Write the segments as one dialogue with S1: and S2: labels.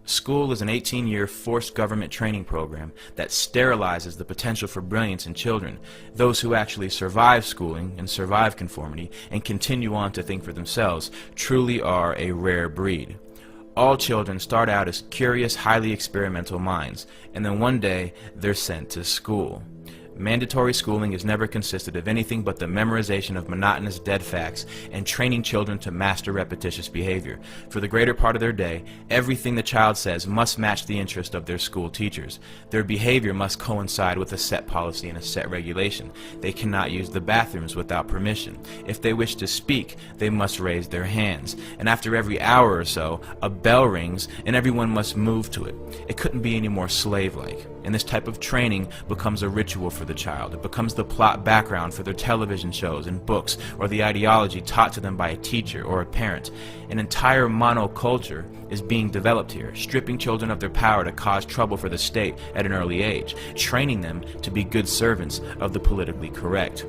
S1: School is an 18-year forced government training program that sterilizes the potential for brilliance in children. Those who actually survive schooling and survive conformity and continue on to think for themselves truly are a rare breed. All children start out as curious, highly experimental minds, and then one day they're sent to school. Mandatory schooling has never consisted of anything but the memorization of monotonous dead facts and training children to master repetitious behavior. For the greater part of their day, everything the child says must match the interest of their school teachers. Their behavior must coincide with a set policy and a set regulation. They cannot use the bathrooms without permission. If they wish to speak, they must raise their hands. And after every hour or so, a bell rings and everyone must move to it. It couldn't be any more slave-like. And this type of training becomes a ritual for the child. It becomes the plot background for their television shows and books, or the ideology taught to them by a teacher or a parent. An entire monoculture is being developed here, stripping children of their power to cause trouble for the state at an early age, training them to be good servants of the politically correct.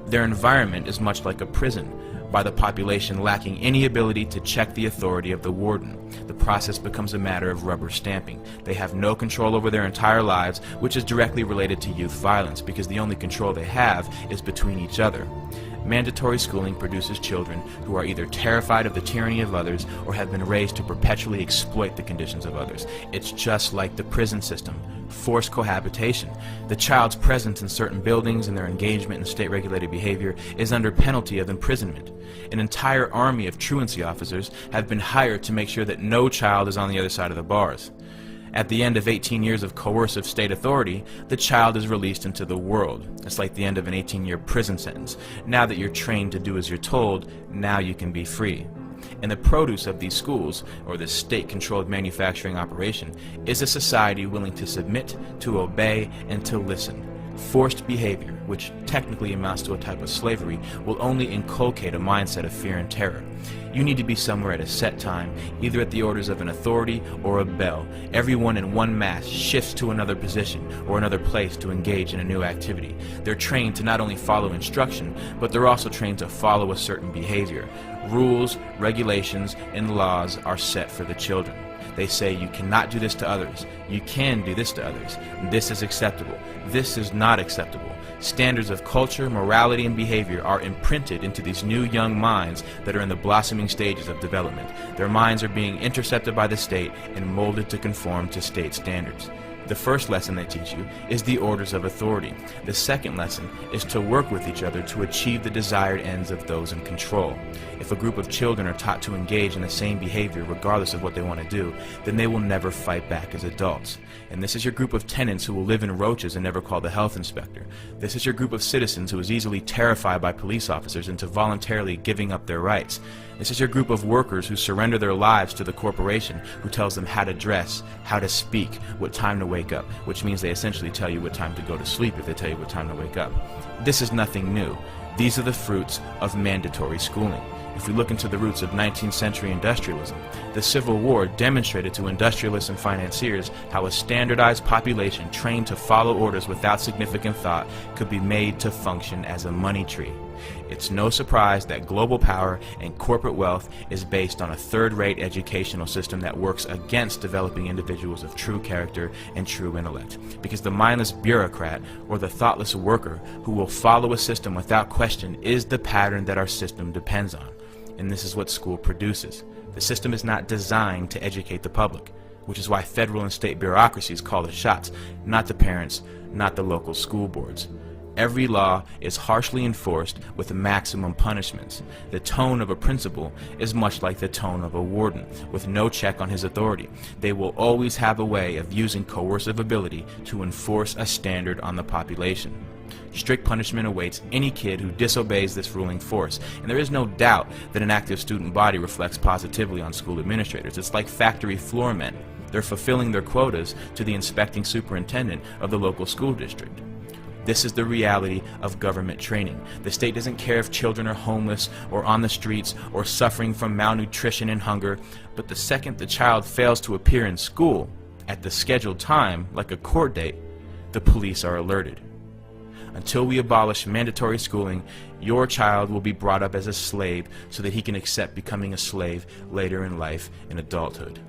S1: Their environment is much like a prison, by the population lacking any ability to check the authority of the warden. The process becomes a matter of rubber stamping. They have no control over their entire lives, which is directly related to youth violence, because the only control they have is between each other. Mandatory schooling produces children who are either terrified of the tyranny of others or have been raised to perpetually exploit the conditions of others. It's just like the prison system. Forced cohabitation. The child's presence in certain buildings and their engagement in state-regulated behavior is under penalty of imprisonment. An entire army of truancy officers have been hired to make sure that no child is on the other side of the bars. At the end of 18 years of coercive state authority, the child is released into the world. It's like the end of an 18-year prison sentence. Now that you're trained to do as you're told, now you can be free. And the produce of these schools, or this state-controlled manufacturing operation, is a society willing to submit, to obey, and to listen. Forced behavior, which technically amounts to a type of slavery, will only inculcate a mindset of fear and terror. You need to be somewhere at a set time, either at the orders of an authority or a bell. Everyone in one mass shifts to another position or another place to engage in a new activity. They're trained to not only follow instruction, but they're also trained to follow a certain behavior. Rules, regulations, and laws are set for the children. They say you cannot do this to others. You can do this to others. This is acceptable. This is not acceptable. Standards of culture, morality, and behavior are imprinted into these new young minds that are in the blossoming stages of development. Their minds are being intercepted by the state and molded to conform to state standards. The first lesson they teach you is the orders of authority. The second lesson is to work with each other to achieve the desired ends of those in control. If a group of children are taught to engage in the same behavior regardless of what they want to do, then they will never fight back as adults. And this is your group of tenants who will live in roaches and never call the health inspector. This is your group of citizens who is easily terrified by police officers into voluntarily giving up their rights. This is your group of workers who surrender their lives to the corporation who tells them how to dress, how to speak, what time to wake up, which means they essentially tell you what time to go to sleep if they tell you what time to wake up. This is nothing new. These are the fruits of mandatory schooling. If we look into the roots of 19th century industrialism, the Civil War demonstrated to industrialists and financiers how a standardized population trained to follow orders without significant thought could be made to function as a money tree. It's no surprise that global power and corporate wealth is based on a third-rate educational system that works against developing individuals of true character and true intellect. Because the mindless bureaucrat or the thoughtless worker who will follow a system without question is the pattern that our system depends on. And this is what school produces. The system is not designed to educate the public, which is why federal and state bureaucracies call the shots, not the parents, not the local school boards. Every law is harshly enforced with maximum punishments. The tone of a principal is much like the tone of a warden, with no check on his authority. They will always have a way of using coercive ability to enforce a standard on the population. Strict punishment awaits any kid who disobeys this ruling force, and there is no doubt that an active student body reflects positively on school administrators. It's like factory floor men. They're fulfilling their quotas to the inspecting superintendent of the local school district. This is the reality of government training. The state doesn't care if children are homeless or on the streets or suffering from malnutrition and hunger, but the second the child fails to appear in school at the scheduled time, like a court date, the police are alerted. Until we abolish mandatory schooling, your child will be brought up as a slave so that he can accept becoming a slave later in life in adulthood.